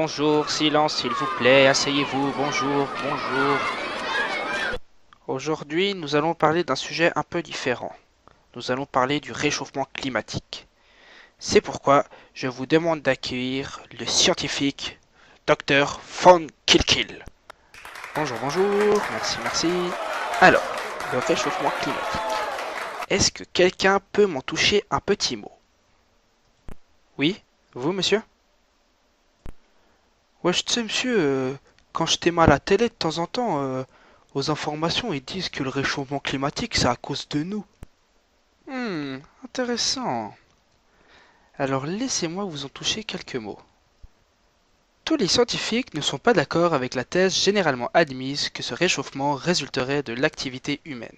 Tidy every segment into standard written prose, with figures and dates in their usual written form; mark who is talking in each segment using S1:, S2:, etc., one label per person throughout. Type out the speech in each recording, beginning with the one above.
S1: Bonjour, silence s'il vous plaît, asseyez-vous, bonjour, bonjour. Aujourd'hui, nous allons parler d'un sujet un peu différent. Nous allons parler du réchauffement climatique. C'est pourquoi je vous demande d'accueillir le scientifique Dr Von Kilkil. Bonjour, bonjour, merci, merci. Alors, le réchauffement climatique. Est-ce que quelqu'un peut m'en toucher un petit mot? Oui, vous, monsieur? Ouais, tu sais, monsieur, quand je t'aime à la télé de temps en temps, aux informations, ils disent que le réchauffement climatique, c'est à cause de nous. Intéressant. Alors laissez-moi vous en toucher quelques mots. Tous les scientifiques ne sont pas d'accord avec la thèse généralement admise que ce réchauffement résulterait de l'activité humaine.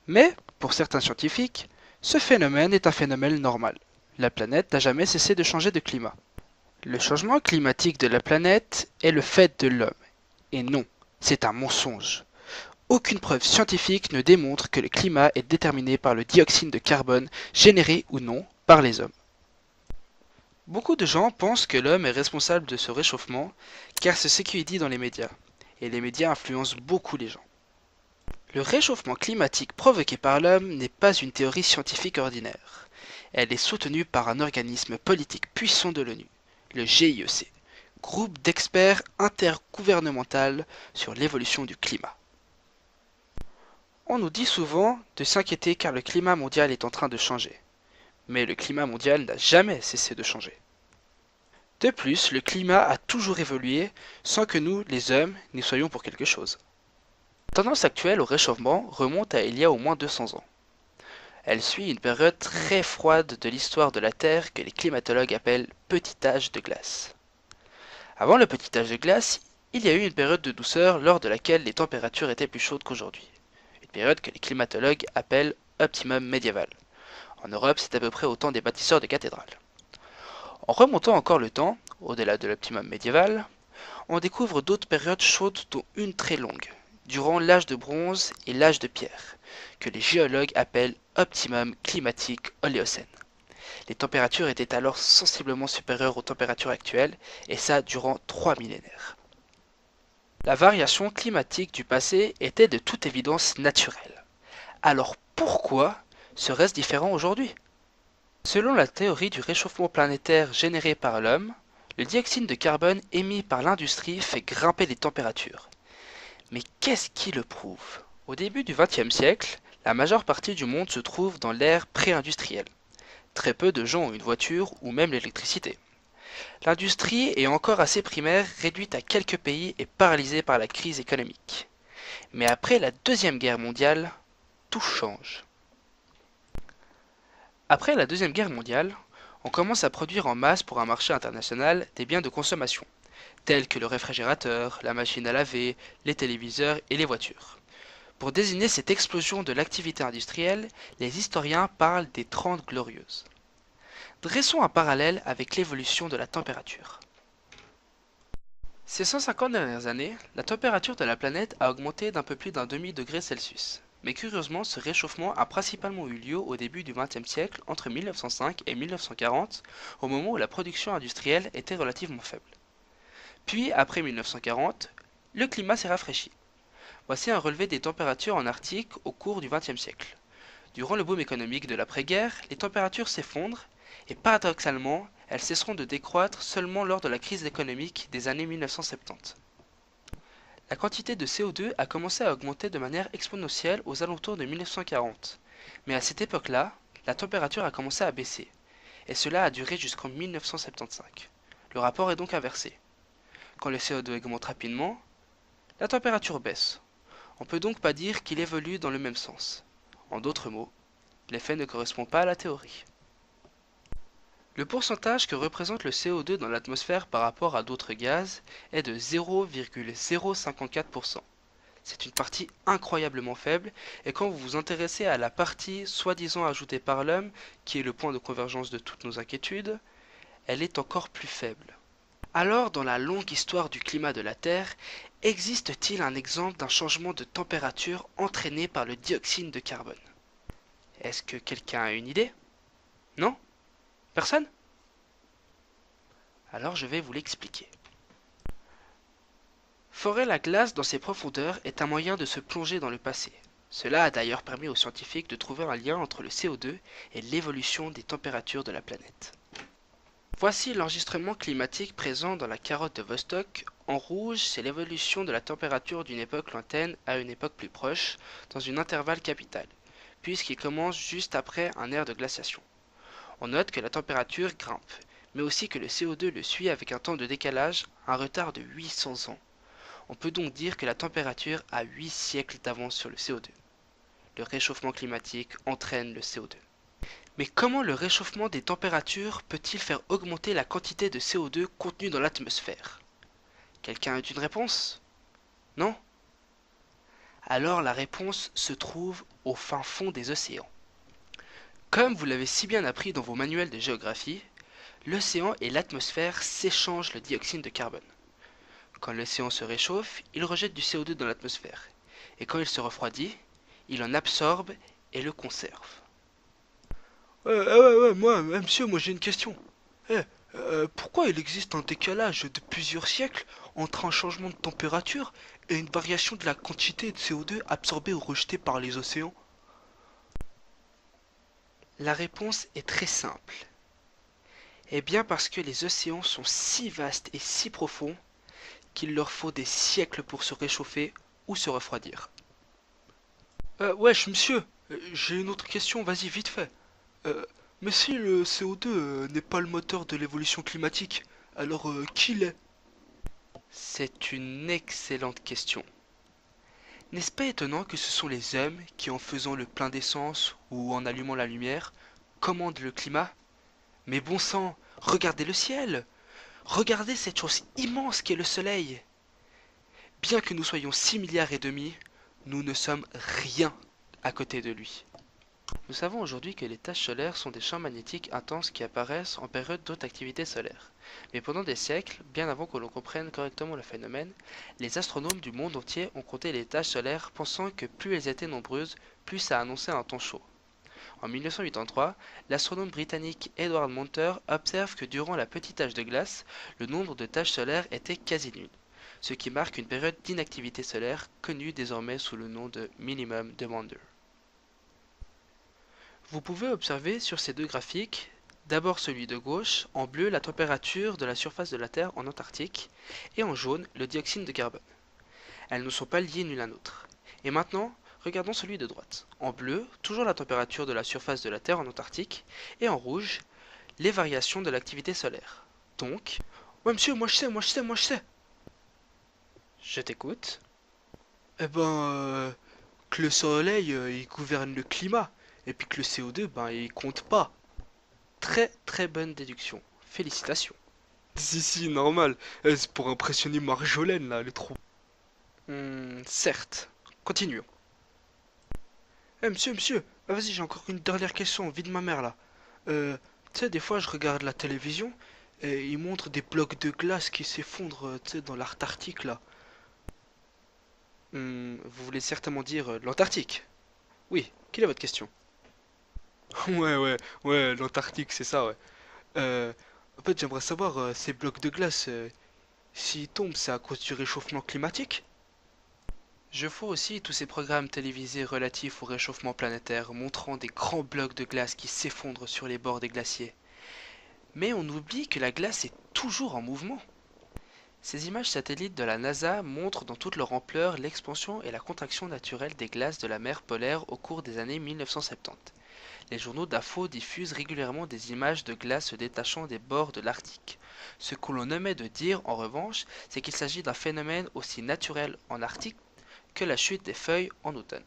S1: Mais, pour certains scientifiques, ce phénomène est un phénomène normal. La planète n'a jamais cessé de changer de climat. Le changement climatique de la planète est le fait de l'homme. Et non, c'est un mensonge. Aucune preuve scientifique ne démontre que le climat est déterminé par le dioxyde de carbone généré ou non par les hommes. Beaucoup de gens pensent que l'homme est responsable de ce réchauffement car c'est ce qui est dit dans les médias, et les médias influencent beaucoup les gens. Le réchauffement climatique provoqué par l'homme n'est pas une théorie scientifique ordinaire. Elle est soutenue par un organisme politique puissant de l'ONU, le GIEC, groupe d'experts intergouvernemental sur l'évolution du climat. On nous dit souvent de s'inquiéter car le climat mondial est en train de changer. Mais le climat mondial n'a jamais cessé de changer. De plus, le climat a toujours évolué sans que nous, les hommes, n'y soyons pour quelque chose. La tendance actuelle au réchauffement remonte à il y a au moins 200 ans. Elle suit une période très froide de l'histoire de la Terre que les climatologues appellent petit âge de glace. Avant le petit âge de glace, il y a eu une période de douceur lors de laquelle les températures étaient plus chaudes qu'aujourd'hui. Une période que les climatologues appellent optimum médiéval. En Europe, c'est à peu près au temps des bâtisseurs de cathédrales. En remontant encore le temps, au-delà de l'optimum médiéval, on découvre d'autres périodes chaudes dont une très longue, durant l'âge de bronze et l'âge de pierre, que les géologues appellent optimum climatique oléocène. Les températures étaient alors sensiblement supérieures aux températures actuelles, et ça durant 3 millénaires. La variation climatique du passé était de toute évidence naturelle. Alors pourquoi serait-ce différent aujourd'hui? Selon la théorie du réchauffement planétaire généré par l'homme, le dioxyde de carbone émis par l'industrie fait grimper les températures. Mais qu'est-ce qui le prouve? Au début du XXe siècle, la majeure partie du monde se trouve dans l'ère pré-industrielle. Très peu de gens ont une voiture ou même l'électricité. L'industrie est encore assez primaire, réduite à quelques pays et paralysée par la crise économique. Mais après la Deuxième Guerre mondiale, tout change. Après la Deuxième Guerre mondiale, on commence à produire en masse pour un marché international des biens de consommation, tels que le réfrigérateur, la machine à laver, les téléviseurs et les voitures. Pour désigner cette explosion de l'activité industrielle, les historiens parlent des Trente Glorieuses. Dressons un parallèle avec l'évolution de la température. Ces 150 dernières années, la température de la planète a augmenté d'un peu plus d'un demi-degré Celsius. Mais curieusement, ce réchauffement a principalement eu lieu au début du XXe siècle, entre 1905 et 1940, au moment où la production industrielle était relativement faible. Puis, après 1940, le climat s'est rafraîchi. Voici un relevé des températures en Arctique au cours du XXe siècle. Durant le boom économique de l'après-guerre, les températures s'effondrent et paradoxalement, elles cesseront de décroître seulement lors de la crise économique des années 1970. La quantité de CO2 a commencé à augmenter de manière exponentielle aux alentours de 1940. Mais à cette époque-là, la température a commencé à baisser, et cela a duré jusqu'en 1975. Le rapport est donc inversé. Quand le CO2 augmente rapidement, la température baisse. On peut donc pas dire qu'il évolue dans le même sens. En d'autres mots, l'effet ne correspond pas à la théorie. Le pourcentage que représente le CO2 dans l'atmosphère par rapport à d'autres gaz est de 0,054%. C'est une partie incroyablement faible, et quand vous vous intéressez à la partie soi-disant ajoutée par l'homme, qui est le point de convergence de toutes nos inquiétudes, elle est encore plus faible. Alors, dans la longue histoire du climat de la Terre, existe-t-il un exemple d'un changement de température entraîné par le dioxyde de carbone? Est-ce que quelqu'un a une idée? Non? Personne? Alors je vais vous l'expliquer. Forer la glace dans ses profondeurs est un moyen de se plonger dans le passé. Cela a d'ailleurs permis aux scientifiques de trouver un lien entre le CO2 et l'évolution des températures de la planète. Voici l'enregistrement climatique présent dans la carotte de Vostok. En rouge, c'est l'évolution de la température d'une époque lointaine à une époque plus proche, dans un intervalle capital, puisqu'il commence juste après un ère de glaciation. On note que la température grimpe, mais aussi que le CO2 le suit avec un temps de décalage, un retard de 800 ans. On peut donc dire que la température a 8 siècles d'avance sur le CO2. Le réchauffement climatique entraîne le CO2. Mais comment le réchauffement des températures peut-il faire augmenter la quantité de CO2 contenue dans l'atmosphère? Quelqu'un a une réponse? Non? Alors la réponse se trouve au fin fond des océans. Comme vous l'avez si bien appris dans vos manuels de géographie, l'océan et l'atmosphère s'échangent le dioxyde de carbone. Quand l'océan se réchauffe, il rejette du CO2 dans l'atmosphère. Et quand il se refroidit, il en absorbe et le conserve. Monsieur, moi j'ai une question. Pourquoi il existe un décalage de plusieurs siècles entre un changement de température et une variation de la quantité de CO2 absorbée ou rejetée par les océans? La réponse est très simple. Eh bien parce que les océans sont si vastes et si profonds qu'il leur faut des siècles pour se réchauffer ou se refroidir. Wesh, monsieur, j'ai une autre question, vas-y, vite fait. Euh, mais si le CO2 n'est pas le moteur de l'évolution climatique, alors qui l'est? C'est une excellente question. N'est-ce pas étonnant que ce sont les hommes qui, en faisant le plein d'essence ou en allumant la lumière, commandent le climat? Mais bon sang, regardez le ciel! Regardez cette chose immense qu'est le Soleil! Bien que nous soyons 6 milliards et demi, nous ne sommes rien à côté de lui. Nous savons aujourd'hui que les taches solaires sont des champs magnétiques intenses qui apparaissent en période d'haute activité solaire. Mais pendant des siècles, bien avant que l'on comprenne correctement le phénomène, les astronomes du monde entier ont compté les taches solaires pensant que plus elles étaient nombreuses, plus ça annonçait un temps chaud. En 1983, l'astronome britannique Edward Monter observe que durant la petite âge de glace, le nombre de taches solaires était quasi nul, ce qui marque une période d'inactivité solaire connue désormais sous le nom de minimum de Maunder. Vous pouvez observer sur ces deux graphiques, d'abord celui de gauche, en bleu la température de la surface de la Terre en Antarctique, et en jaune le dioxyde de carbone. Elles ne sont pas liées l'une à l'autre. Et maintenant, regardons celui de droite. En bleu, toujours la température de la surface de la Terre en Antarctique, et en rouge, les variations de l'activité solaire. Donc, ouais monsieur, moi je sais. Je t'écoute. Eh ben, que le soleil, il gouverne le climat, et puis que le CO2, ben, il compte pas. Très très bonne déduction. Félicitations. Si, normal. C'est pour impressionner Marjolaine, là, le trou. Certes. Continuons. Monsieur, vas-y, j'ai encore une dernière question, vie de ma mère, là. Tu sais, des fois, je regarde la télévision, et ils montrent des blocs de glace qui s'effondrent, tu sais, dans l'Arctique, là. Vous voulez certainement dire l'Antarctique? Oui, quelle est votre question? Ouais, l'Antarctique, c'est ça, ouais. En fait, j'aimerais savoir, ces blocs de glace, s'ils tombent, c'est à cause du réchauffement climatique? Je vois aussi tous ces programmes télévisés relatifs au réchauffement planétaire montrant des grands blocs de glace qui s'effondrent sur les bords des glaciers. Mais on oublie que la glace est toujours en mouvement. Ces images satellites de la NASA montrent dans toute leur ampleur l'expansion et la contraction naturelle des glaces de la mer polaire au cours des années 1970. Les journaux d'info diffusent régulièrement des images de glace se détachant des bords de l'Arctique. Ce que l'on omet de dire, en revanche, c'est qu'il s'agit d'un phénomène aussi naturel en Arctique que la chute des feuilles en automne.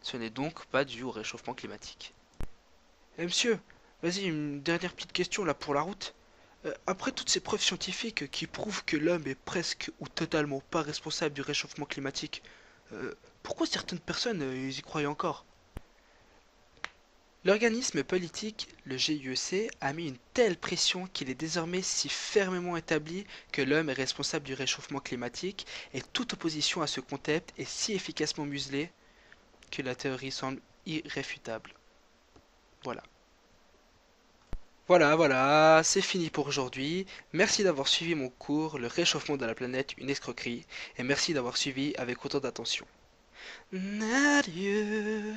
S1: Ce n'est donc pas dû au réchauffement climatique. Monsieur, vas-y, une dernière petite question là pour la route. Après toutes ces preuves scientifiques qui prouvent que l'homme est presque ou totalement pas responsable du réchauffement climatique, pourquoi certaines personnes ils y croient encore? L'organisme politique, le GIEC, a mis une telle pression qu'il est désormais si fermement établi que l'homme est responsable du réchauffement climatique et toute opposition à ce concept est si efficacement muselée que la théorie semble irréfutable. Voilà. Voilà, c'est fini pour aujourd'hui. Merci d'avoir suivi mon cours Le réchauffement de la planète, une escroquerie, et merci d'avoir suivi avec autant d'attention. Adieu.